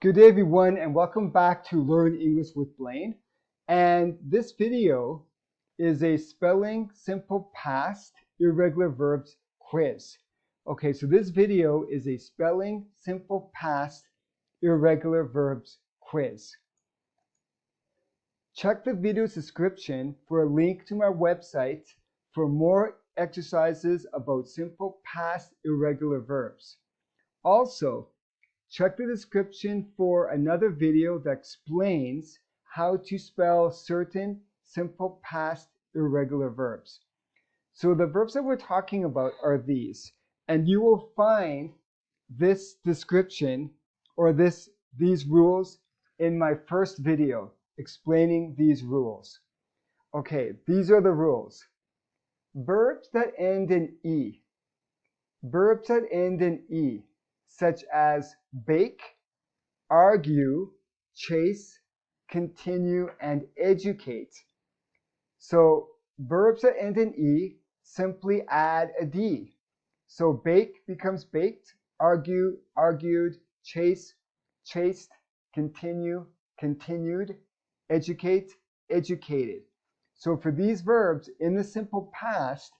Good day everyone and welcome back to Learn English with Blaine. And this video is a spelling simple past irregular verbs quiz. Okay, so this video is a spelling simple past irregular verbs quiz. Check the video's description for a link to my website for more exercises about simple past irregular verbs. Also, check the description for another video that explains how to spell certain simple past irregular verbs. So the verbs that we're talking about are these, and you will find this description or these rules in my first video explaining these rules. Okay, these are the rules. Verbs that end in E. Verbs that end in E, such as bake, argue, chase, continue, and educate. So verbs that end in E simply add a D. So bake becomes baked, argue, argued, chase, chased, continue, continued, educate, educated. So for these verbs in the simple past,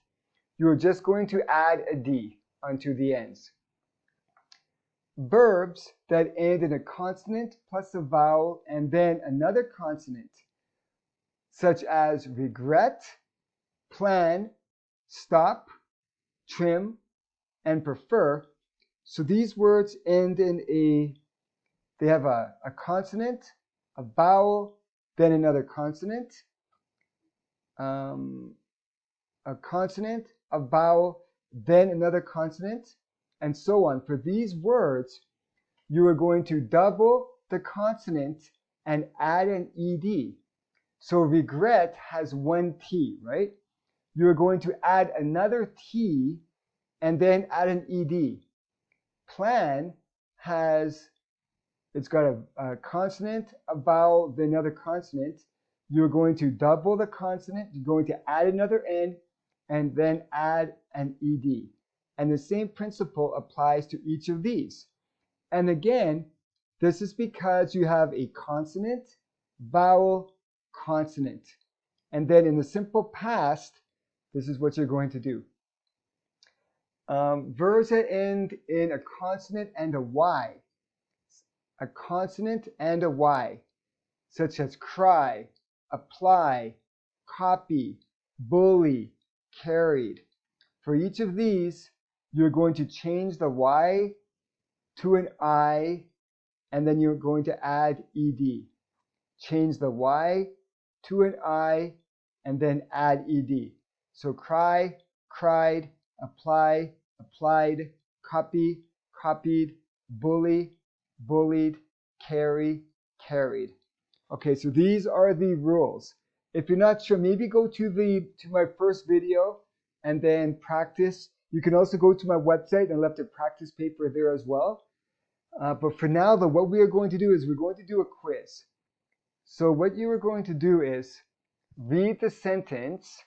you're just going to add a D onto the ends. Verbs that end in a consonant plus a vowel and then another consonant, such as regret, plan, stop, trim, and prefer. So these words end in they have a consonant, a vowel, then another consonant, a consonant, a vowel, then another consonant, and so on. For these words, you are going to double the consonant and add an ed. So regret has one T, right? You are going to add another T and then add an ed. Plan it's got a consonant, a vowel, then another consonant. You're going to double the consonant, you're going to add another N, and then add an ed. And the same principle applies to each of these. And again, this is because you have a consonant, vowel, consonant. And then in the simple past, this is what you're going to do. Verbs that end in a consonant and a Y. A consonant and a Y, such as cry, apply, copy, bully, carried. For each of these, you're going to change the Y to an I, and then you're going to add ed. Change the Y to an I, and then add ed. So cry, cried, apply, applied, copy, copied, bully, bullied, carry, carried. Okay, so these are the rules. If you're not sure, maybe go to my first video and then practice. You can also go to my website and left a practice paper there as well. But for now, what we are going to do is we're going to do a quiz. So what you are going to do is read the sentence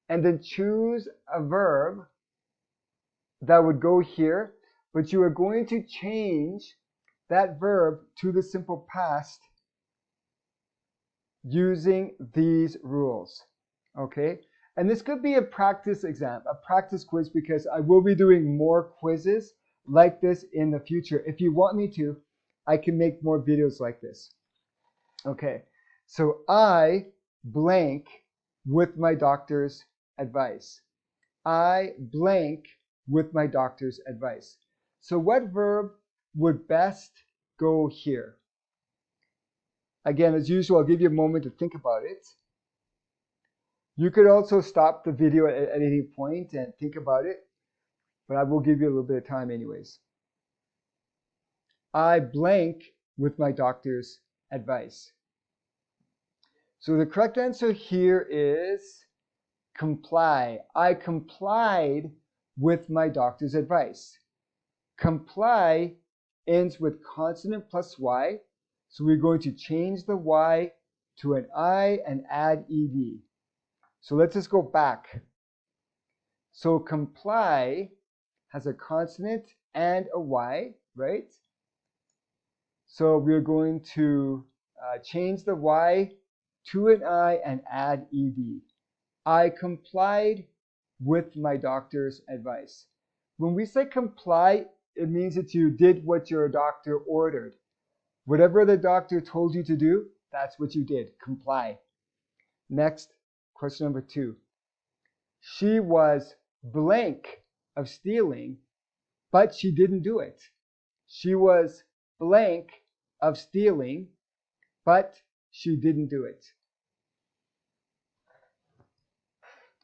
and then choose a verb that would go here, but you are going to change that verb to the simple past using these rules. Okay? And this could be a practice exam, a practice quiz, because I will be doing more quizzes like this in the future. If you want me to, I can make more videos like this. Okay, so I blank with my doctor's advice. I blank with my doctor's advice. So what verb would best go here? Again, as usual, I'll give you a moment to think about it. You could also stop the video at any point and think about it, but I will give you a little bit of time anyways. I blank with my doctor's advice. So the correct answer here is comply. I complied with my doctor's advice. Comply ends with consonant plus Y, so we're going to change the Y to an I and add ed. So let's just go back. So comply has a consonant and a Y, right? So we're going to change the Y to an I and add ed. I complied with my doctor's advice. When we say comply, it means that you did what your doctor ordered. Whatever the doctor told you to do, that's what you did. Comply. Next, question number 2. She was blank of stealing, but she didn't do it. She was blank of stealing, but she didn't do it.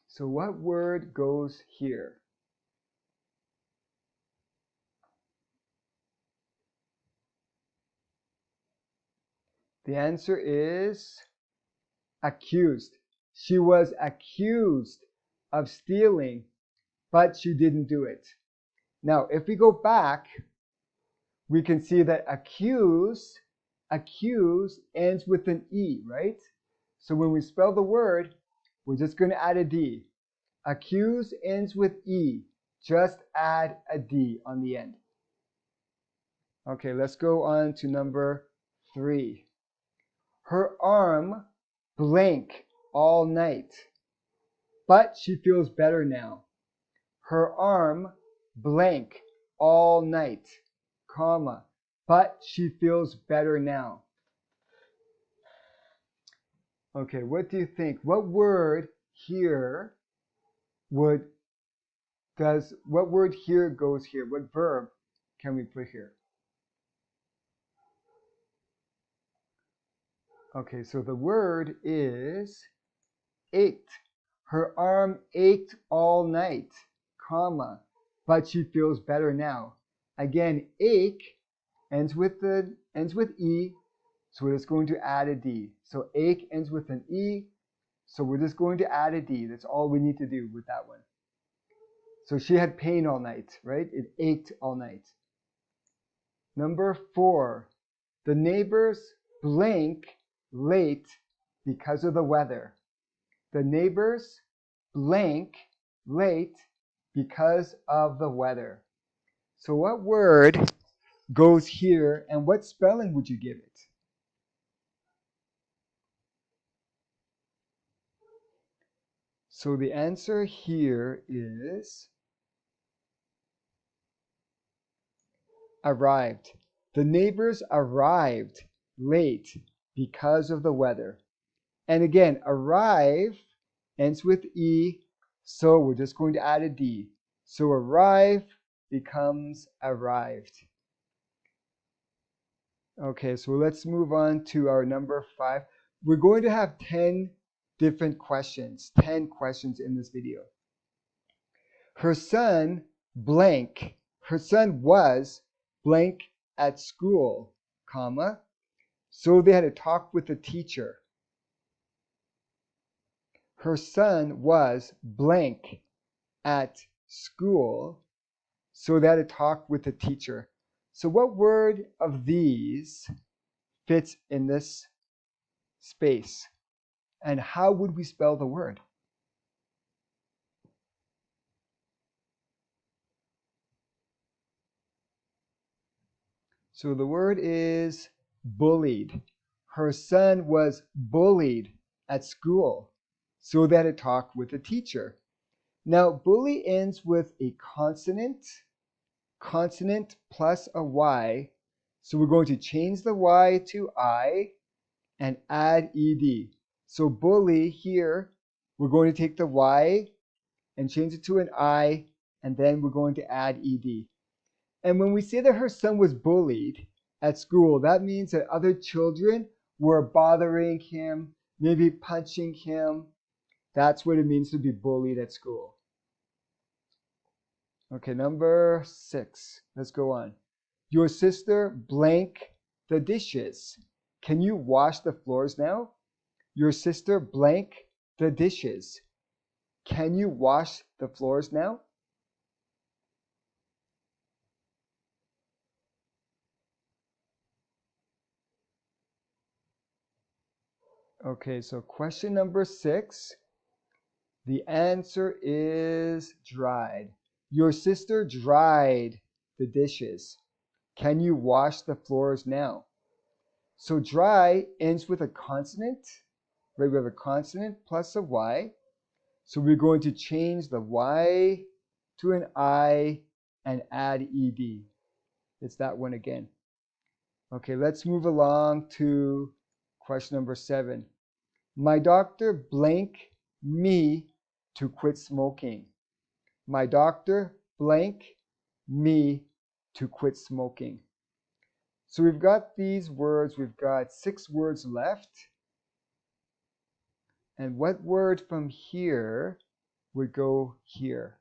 So what word goes here? The answer is accused. She was accused of stealing, but she didn't do it. Now, if we go back, we can see that accuse ends with an E, right? So when we spell the word, we're just going to add a D. Accuse ends with E. Just add a D on the end. Okay, let's go on to number 3. Her arm blank all night, but she feels better now. Her arm blank all night, comma, but she feels better now. Okay, what do you think? What word here what word here goes here? What verb can we put here? Okay, so the word is ached. Her arm ached all night, comma, but she feels better now. Again, ache ends with E, so we're just going to add a D. So ache ends with an E, so we're just going to add a D. That's all we need to do with that one. So she had pain all night, right? It ached all night. Number 4, the neighbors blank late because of the weather. The neighbors blank late because of the weather. So what word goes here and what spelling would you give it? So the answer here is arrived. The neighbors arrived late because of the weather. And again, arrive ends with E, so we're just going to add a D. So arrive becomes arrived. Okay, so let's move on to our number 5. We're going to have 10 different questions, 10 questions in this video. Her son blank, her son was blank at school, comma, so they had to talk with the teacher. Her son was blank at school, so they had to talk with the teacher. So what word of these fits in this space? And how would we spell the word? So the word is bullied. Her son was bullied at school, so they had to talk with the teacher. Now, bully ends with a consonant plus a Y. So we're going to change the Y to I and add ed. So bully here, we're going to take the Y and change it to an I, and then we're going to add ed. And when we say that her son was bullied at school, that means that other children were bothering him, maybe punching him. That's what it means to be bullied at school. Okay, number 6. Let's go on. Your sister blank the dishes. Can you wash the floors now? Your sister blank the dishes. Can you wash the floors now? Okay, so question number 6. The answer is dried. Your sister dried the dishes. Can you wash the floors now? So dry ends with a consonant, right? We have a consonant plus a Y. So we're going to change the Y to an I and add ED. It's that one again. Okay, let's move along to question number 7. My doctor blank me to quit smoking. My doctor blank me to quit smoking. So we've got these words. We've got 6 words left. And what word from here would go here?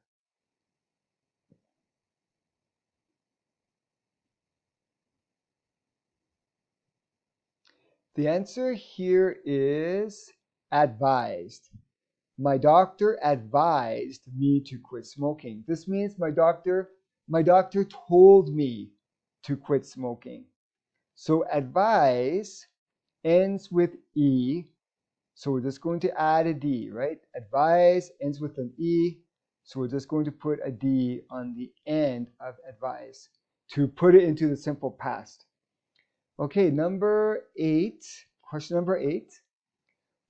The answer here is advised. My doctor advised me to quit smoking. This means my doctor told me to quit smoking. So advise ends with E. So we're just going to add a D, right? Advise ends with an E. So we're just going to put a D on the end of advise to put it into the simple past. Okay, number 8, question number 8.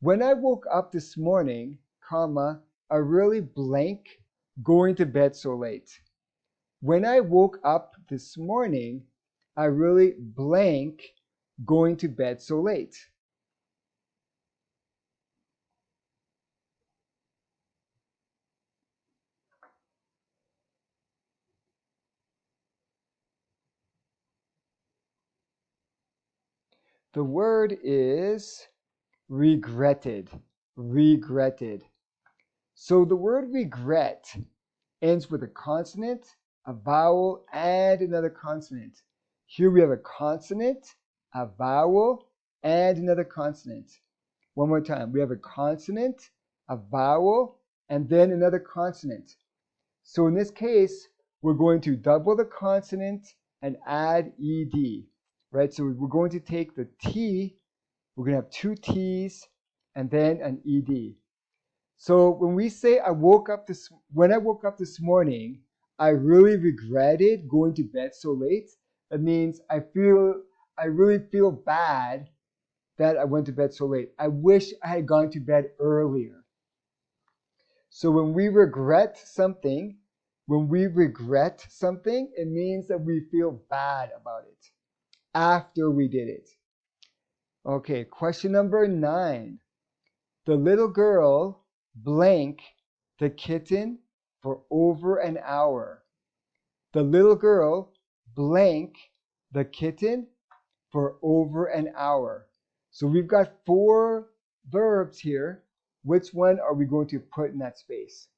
When I woke up this morning, comma, I really blank going to bed so late. When I woke up this morning, I really blank going to bed so late. The word is regretted. Regretted. So the word regret ends with a consonant, a vowel, and another consonant. Here we have a consonant, a vowel, and another consonant. One more time. We have a consonant, a vowel, and then another consonant. So in this case, we're going to double the consonant and add ed, right? So we're going to take the T, we're going to have 2 T's and then an ed. So when we say when I woke up this morning, I really regretted going to bed so late. That means I really feel bad that I went to bed so late. I wish I had gone to bed earlier. So when we regret something, it means that we feel bad about it after we did it. Okay, question number 9. The little girl blank the kitten for over an hour. The little girl blank the kitten for over an hour. So we've got 4 verbs here. Which one are we going to put in that space?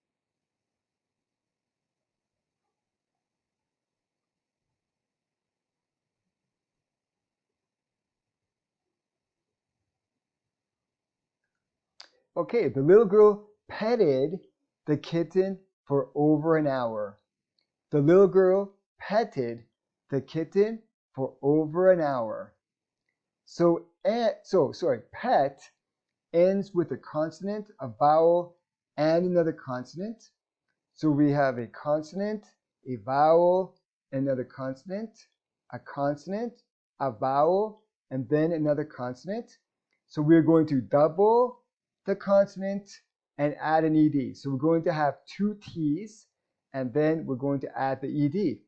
Okay, the little girl petted the kitten for over an hour. The little girl petted the kitten for over an hour. So pet ends with a consonant, a vowel, and another consonant. So we have a consonant, a vowel, another consonant, a vowel, and then another consonant. So we're going to double the consonant and add an ed. So we're going to have 2 T's, and then we're going to add the ed.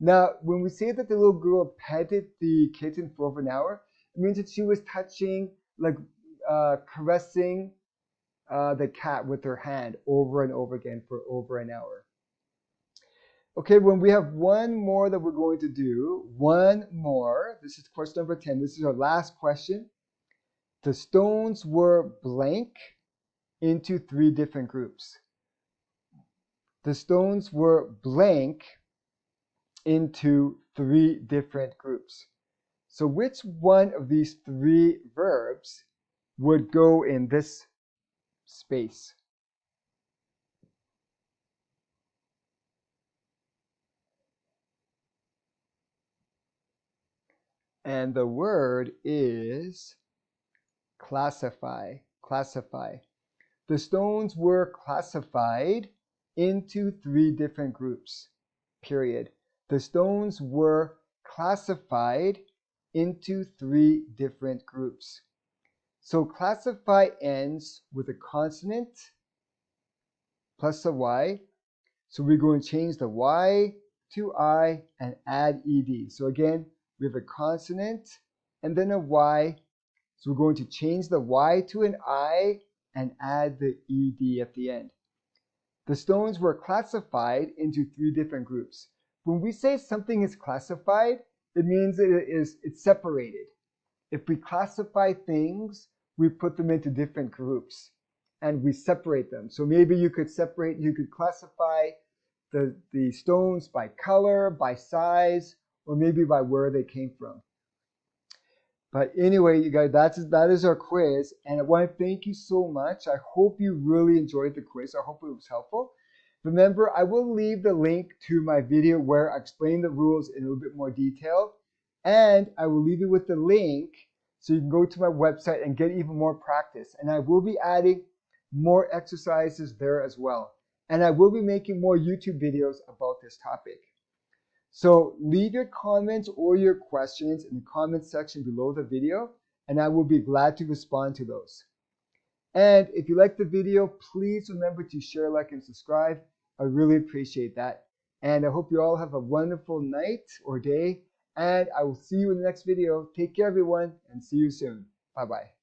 Now, when we say that the little girl petted the kitten for over an hour, it means that she was touching, like caressing the cat with her hand over and over again for over an hour. Okay, when we have one more that we're going to do, one more. This is question number 10. This is our last question. The stones were blank into 3 different groups. The stones were blank into 3 different groups. So which one of these 3 verbs would go in this space? And the word is classify. Classify. The stones were classified into 3 different groups. Period. The stones were classified into 3 different groups. So classify ends with a consonant plus a Y. So we're going to change the Y to I and add ED. So again, we have a consonant and then a Y. So we're going to change the Y to an I and add the ED at the end. The stones were classified into 3 different groups. When we say something is classified, it means it's separated. If we classify things, we put them into different groups and we separate them. So maybe you could classify the stones by color, by size, or maybe by where they came from. But anyway, you guys, that is our quiz, and I want to thank you so much. I hope you really enjoyed the quiz. I hope it was helpful. Remember, I will leave the link to my video where I explain the rules in a little bit more detail, and I will leave you with the link so you can go to my website and get even more practice. And I will be adding more exercises there as well. And I will be making more YouTube videos about this topic. So leave your comments or your questions in the comment section below the video, and I will be glad to respond to those. And if you like the video, please remember to share, like, and subscribe. I really appreciate that. And I hope you all have a wonderful night or day, and I will see you in the next video. Take care, everyone, and see you soon. Bye-bye.